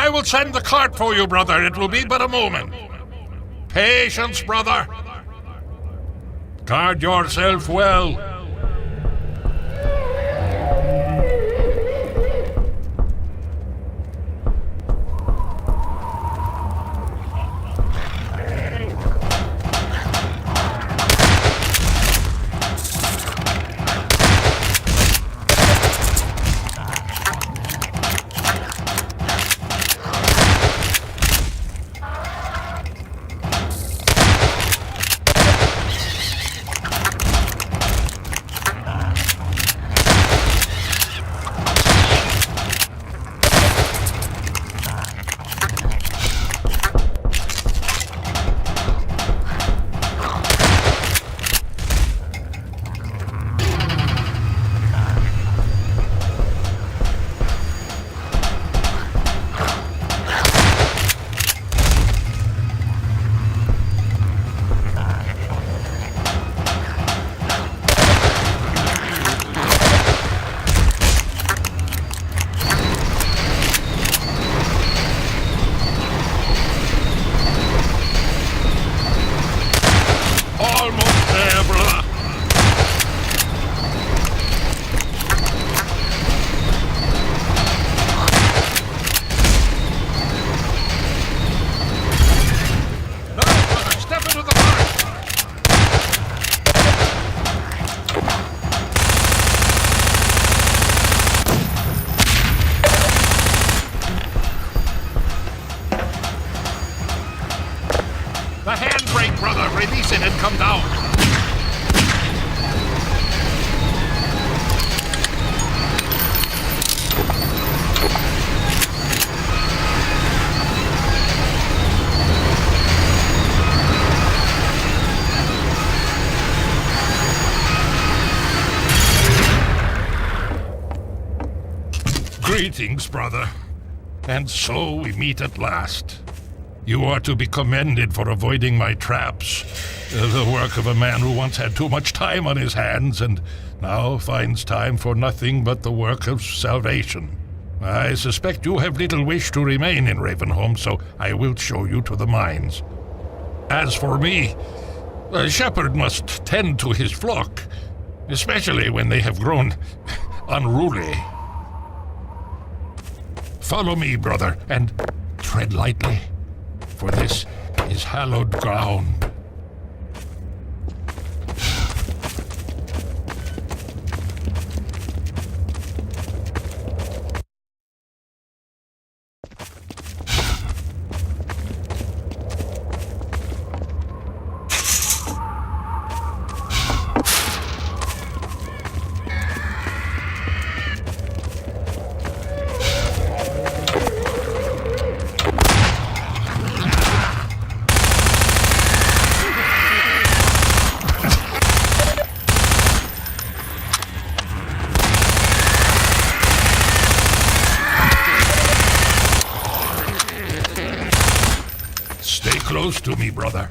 I will send the cart for you, brother. It will be but a moment. Patience, brother. Guard yourself well. The handbrake, brother! Release it and come down! Greetings, brother. And so we meet at last. You are to be commended for avoiding my traps. The work of a man who once had too much time on his hands and now finds time for nothing but the work of salvation. I suspect you have little wish to remain in Ravenholm, so I will show you to the mines. As for me, a shepherd must tend to his flock, especially when they have grown unruly. Follow me, brother, and tread lightly, for this is hallowed ground. Stay close to me, brother.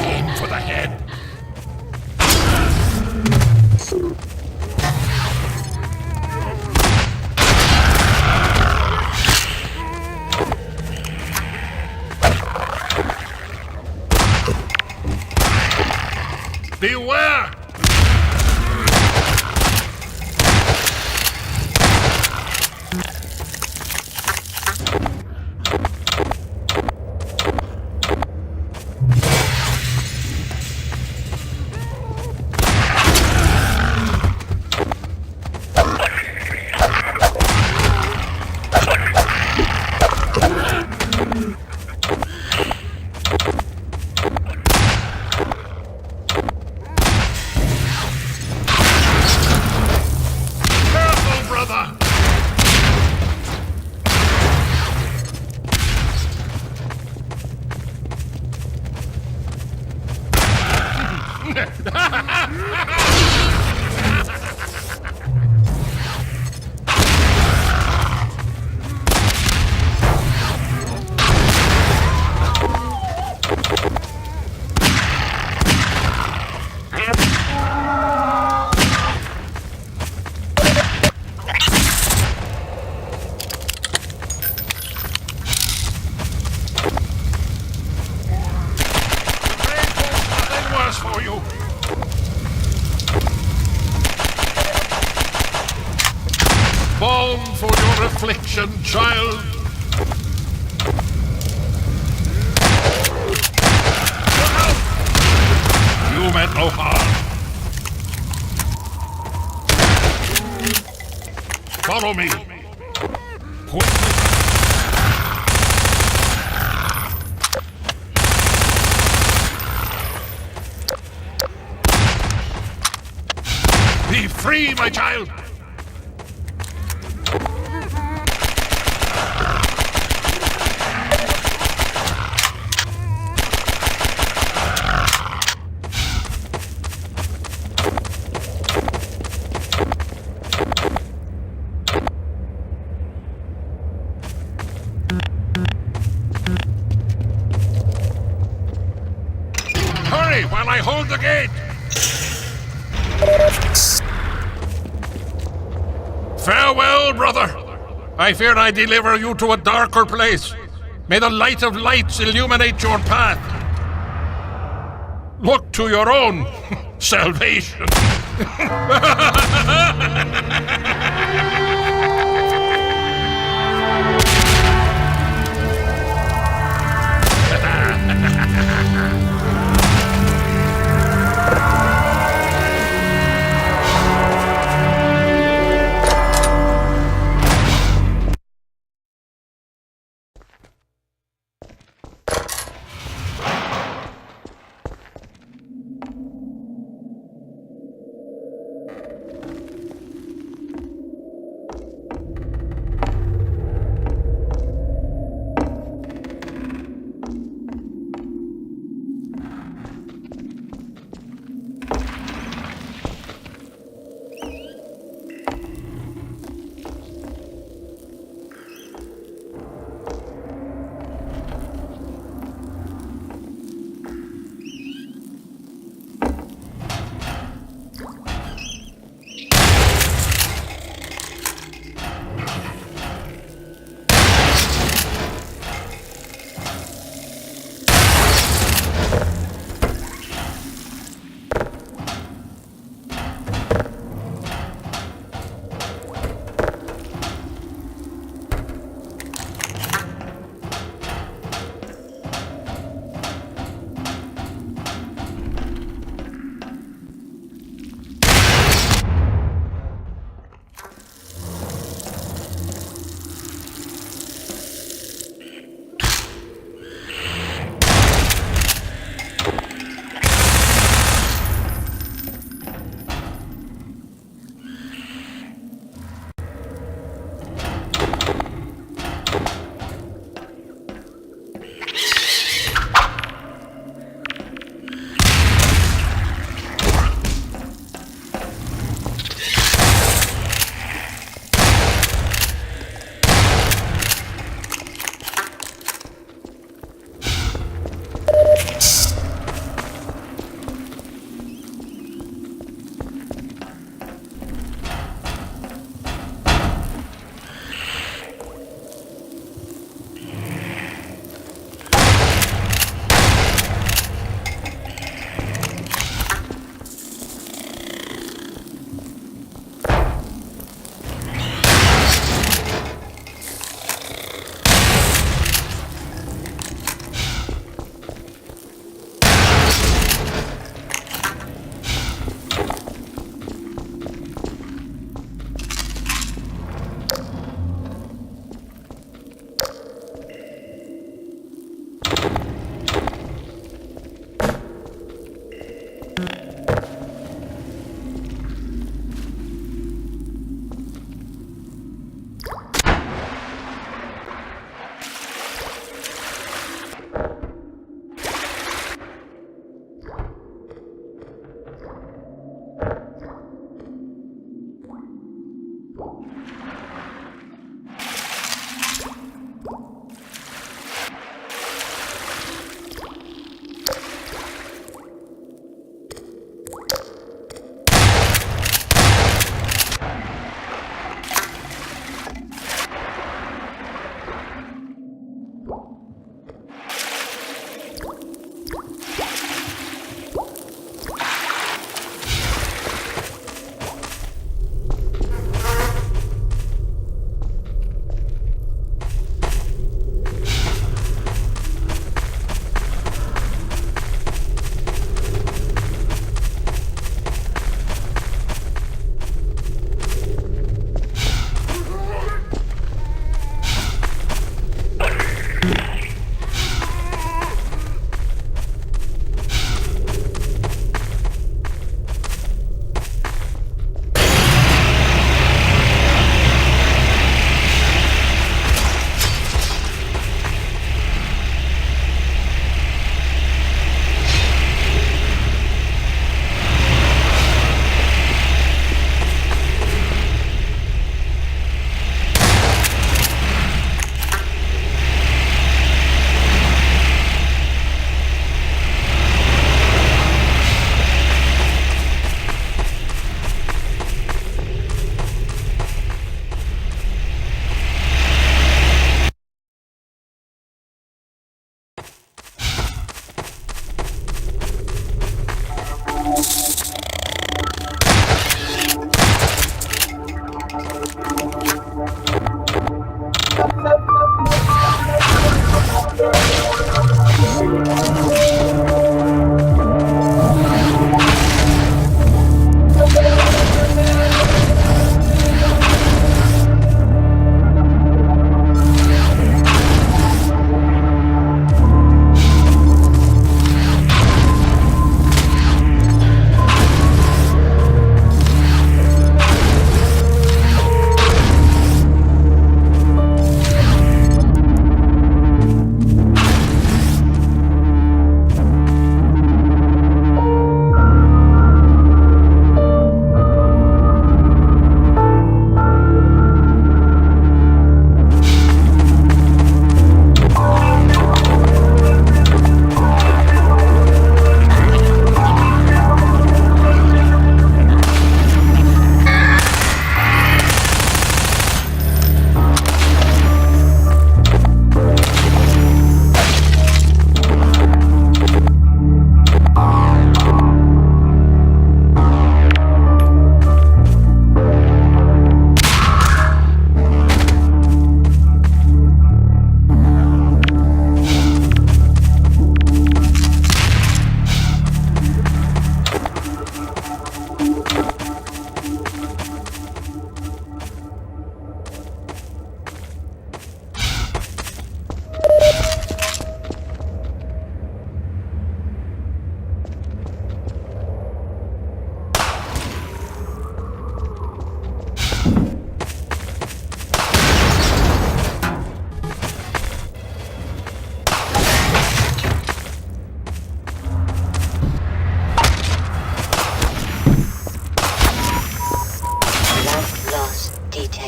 Aim for the head. Beware! balm for your affliction, child. You meant no harm. Follow me. Quickly. Be free, my child. Hurry while I hold the gate. Farewell, brother. I fear I deliver you to a darker place. May the light of lights illuminate your path. Look to your own salvation.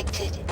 detected.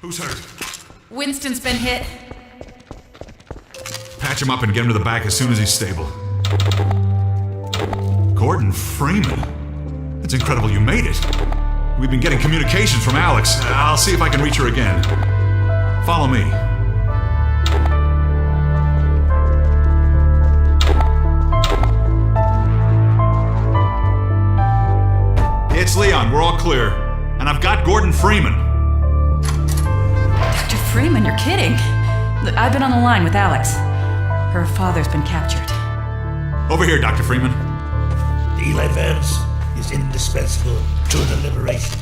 Who's hurt? Winston's been hit. Patch him up and get him to the back as soon as he's stable. Gordon Freeman? It's incredible you made it. We've been getting communications from Alex. I'll see if I can reach her again. Follow me. It's Leon. We're all clear. And I've got Gordon Freeman. Dr. Freeman, you're kidding. Look, I've been on the line with Alex. Her father's been captured. Over here, Dr. Freeman. Eli Vance is indispensable to the liberation.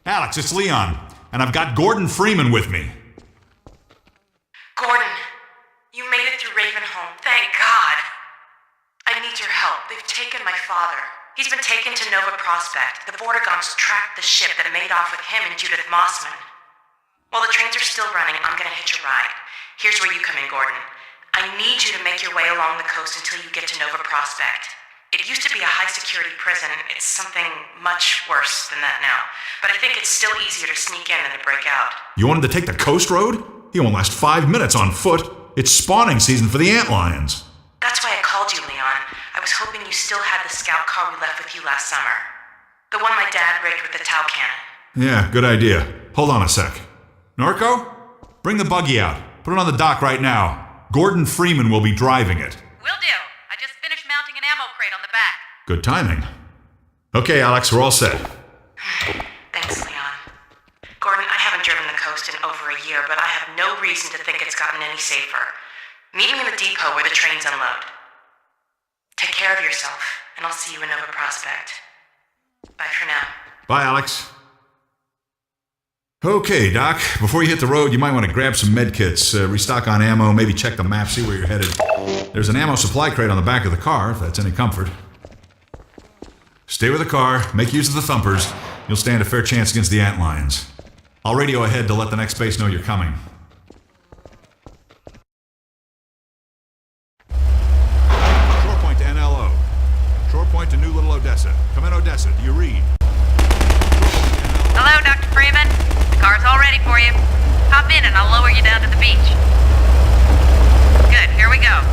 Alex, it's Leon. And I've got Gordon Freeman with me. Gordon, you made it through Ravenholm. Thank God. I need your help. They've taken my father. He's been taken to Nova Prospect. The Vortigaunts tracked the ship that made off with him and Judith Mossman. While the trains are still running, I'm gonna hitch a ride. Here's where you come in, Gordon. I need you to make your way along the coast until you get to Nova Prospect. It used to be a high-security prison. It's something much worse than that now. But I think it's still easier to sneak in than to break out. You wanted to take the coast road? He won't last 5 minutes on foot. It's spawning season for the antlions. That's why I called you, Leon. I was hoping you still had the scout car we left with you last summer. The one my dad rigged with the Tau cannon. Yeah, good idea. Hold on a sec. Norco? Bring the buggy out. Put it on the dock right now. Gordon Freeman will be driving it. Will do. I just finished mounting an ammo crate on the back. Good timing. Okay, Alex, we're all set. Thanks, Leon. Gordon, I haven't driven the coast in over a year, but I have no reason to think it's gotten any safer. Meet me in the depot where the trains unload. Take care of yourself, and I'll see you in Nova Prospect. Bye for now. Bye, Alex. Okay, Doc. Before you hit the road, you might want to grab some med kits, restock on ammo, maybe check the map, see where you're headed. There's an ammo supply crate on the back of the car, if that's any comfort. Stay with the car, make use of the thumpers. You'll stand a fair chance against the antlions. I'll radio ahead to let the next base know you're coming. Shore point to NLO. Shore point to New Little Odessa. Come in, Odessa. Do you read? Hello, Dr. Freeman. The car's all ready for you. Hop in and I'll lower you down to the beach. Good, here we go.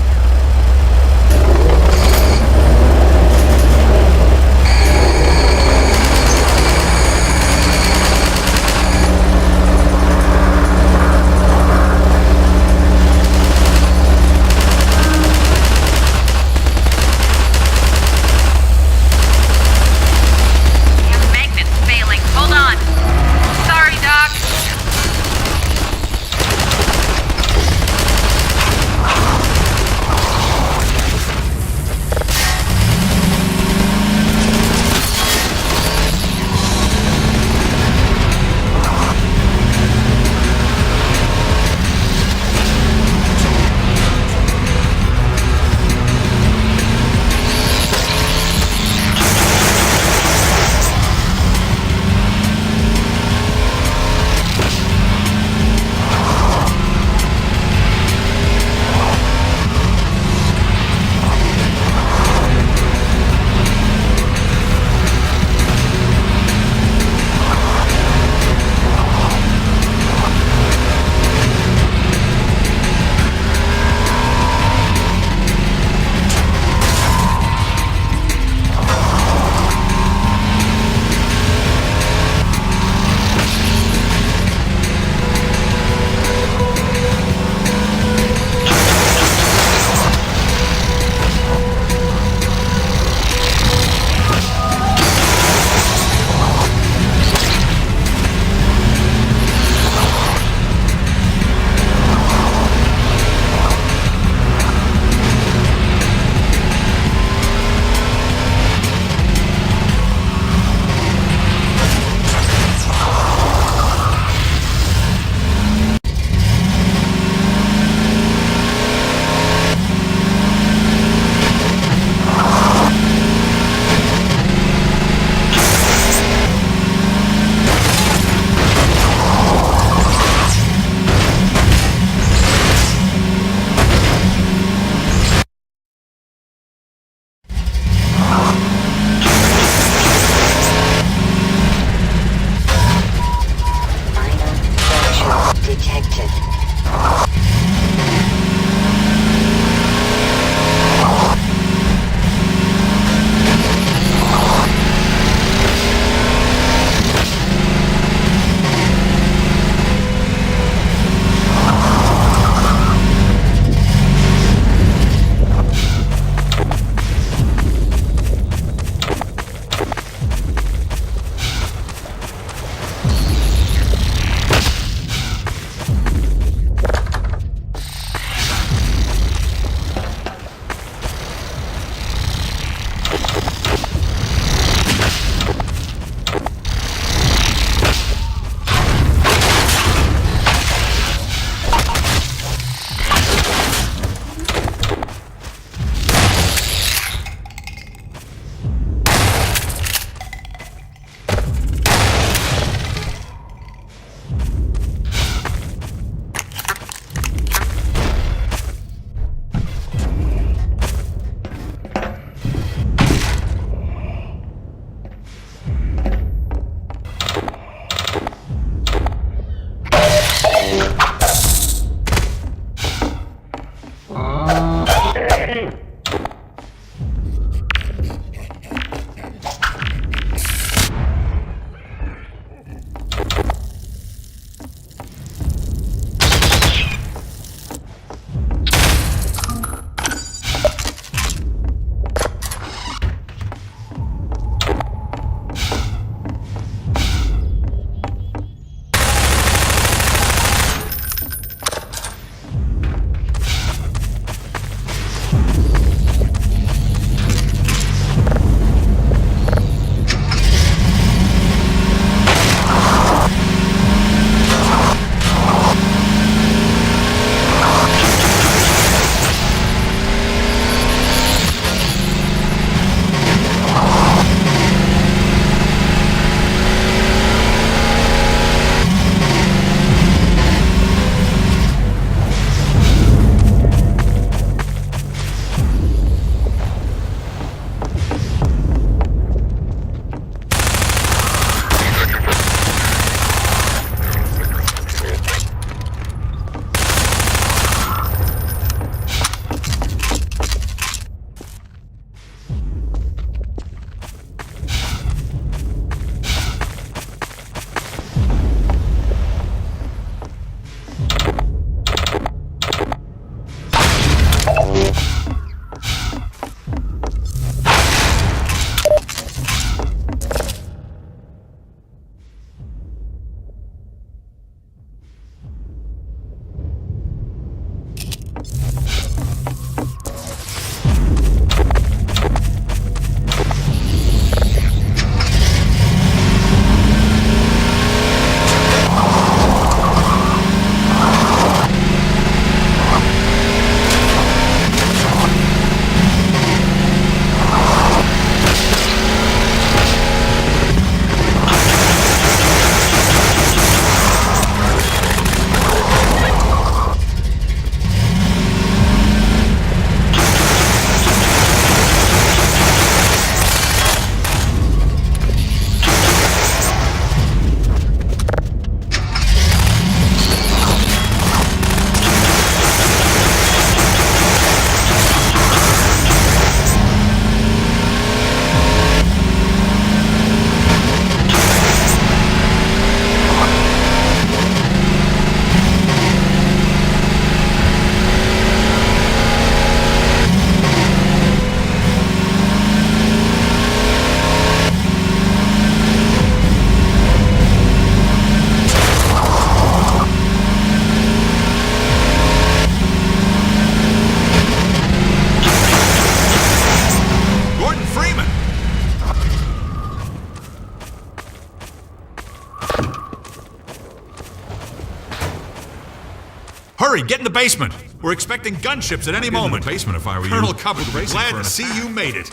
Hurry, get in the basement. We're expecting gunships at any moment. In the basement if I were Colonel Cubbard would be glad to see you made it.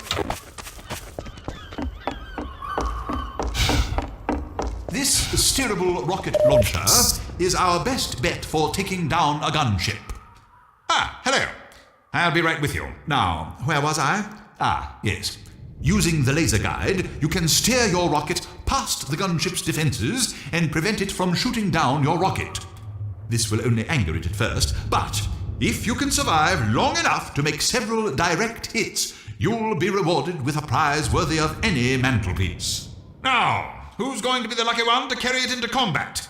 This steerable rocket launcher is our best bet for taking down a gunship. Ah, hello. I'll be right with you. Now, where was I? Ah, yes. Using the laser guide, you can steer your rocket past the gunship's defenses and prevent it from shooting down your rocket. This will only anger it at first, but if you can survive long enough to make several direct hits, you'll be rewarded with a prize worthy of any mantelpiece. Now, who's going to be the lucky one to carry it into combat?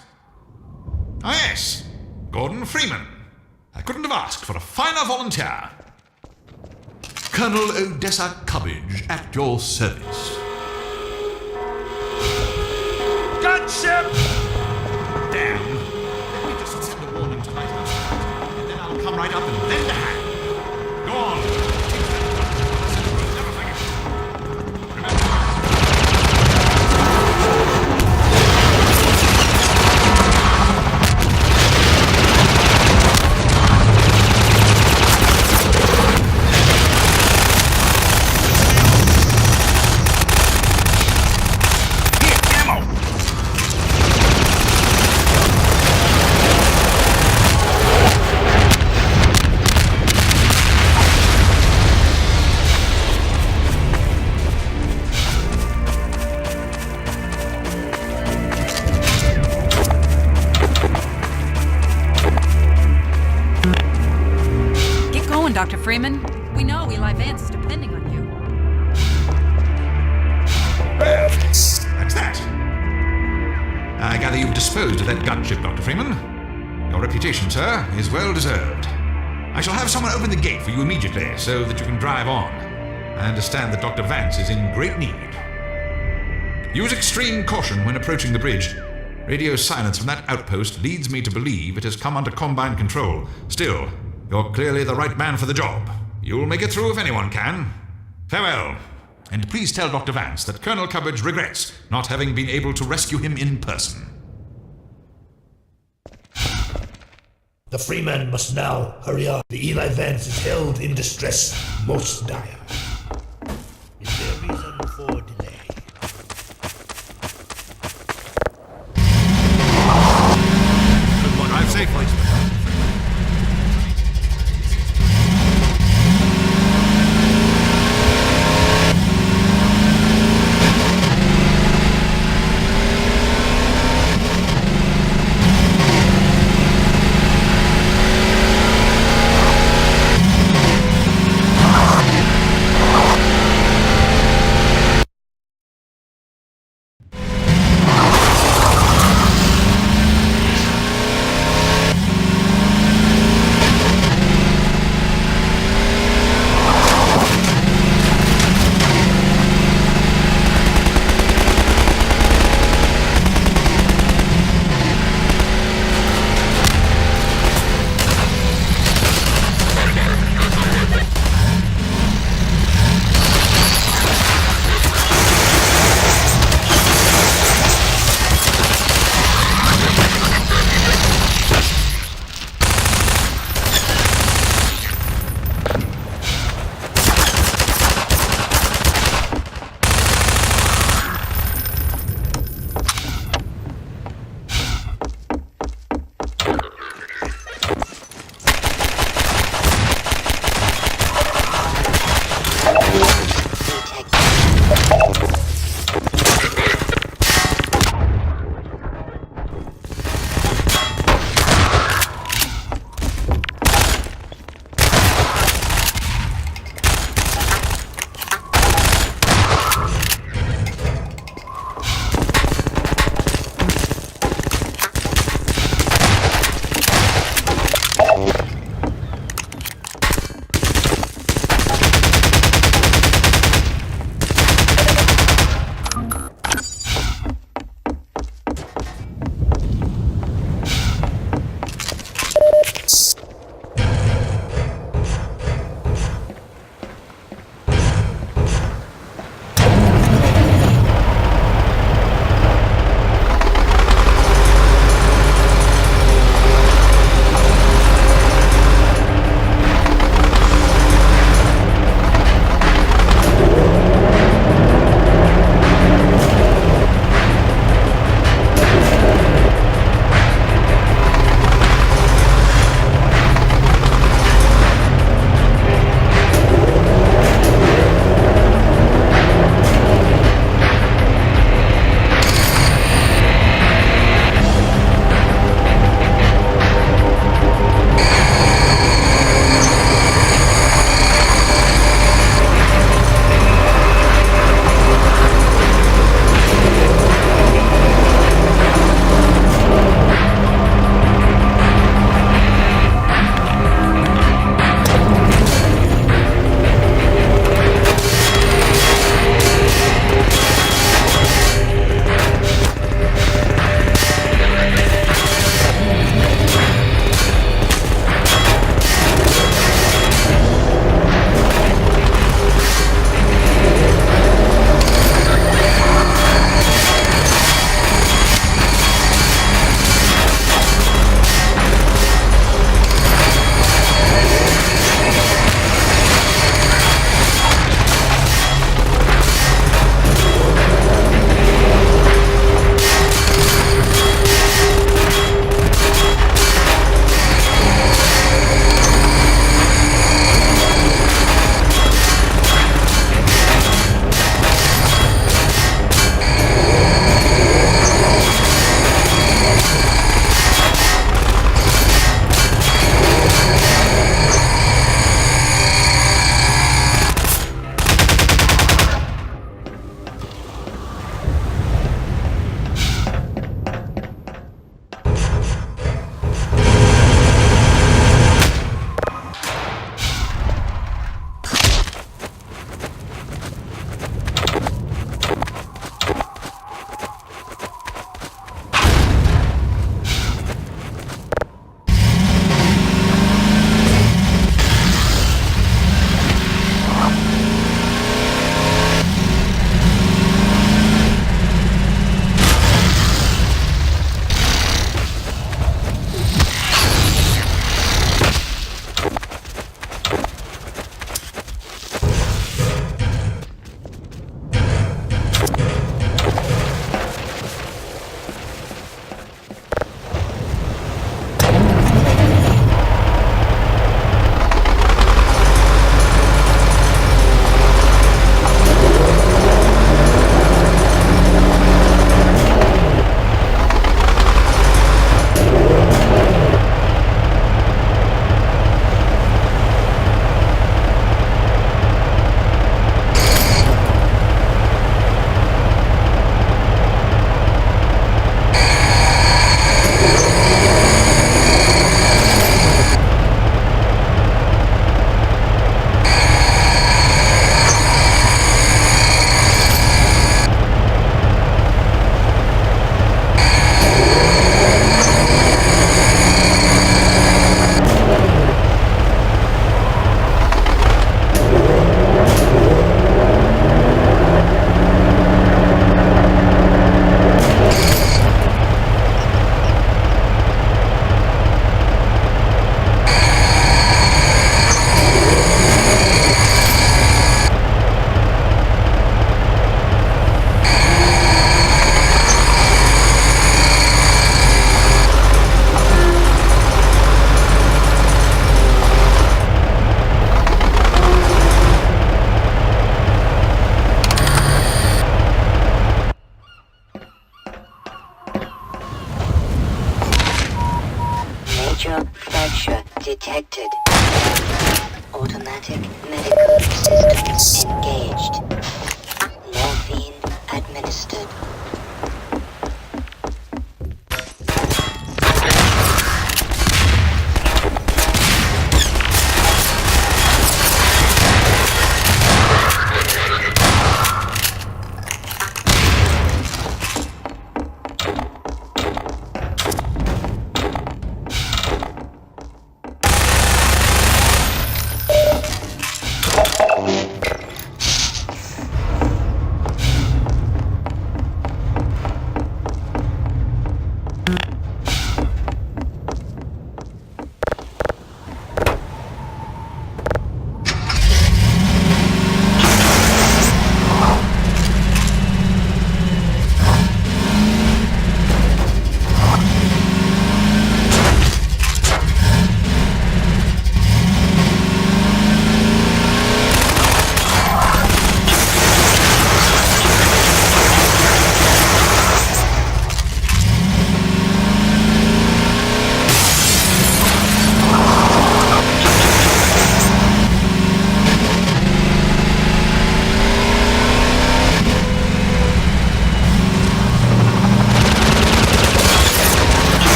Ah, yes, Gordon Freeman. I couldn't have asked for a finer volunteer. Colonel Odessa Cubbage at your service. Gunship! Damn. Let me just send a warning to my husband, and then I'll come right up and lend a hand. Go on. Never forget. Remember. Dr. Freeman. We know Eli Vance is depending on you. Well, that's that. I gather you've disposed of that gunship, Dr. Freeman. Your reputation, sir, is well deserved. I shall have someone open the gate for you immediately so that you can drive on. I understand that Dr. Vance is in great need. Use extreme caution when approaching the bridge. Radio silence from that outpost leads me to believe it has come under Combine control. Still, you're clearly the right man for the job. You'll make it through if anyone can. Farewell. And please tell Dr. Vance that Colonel Cubbage regrets not having been able to rescue him in person. The Freeman must now hurry on. The Eli Vance is held in distress most dire. Is there reason for delay? Good one, drive safely. Major fracture detected. Automatic medical systems engaged. Morphine administered.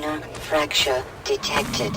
Minor fracture detected.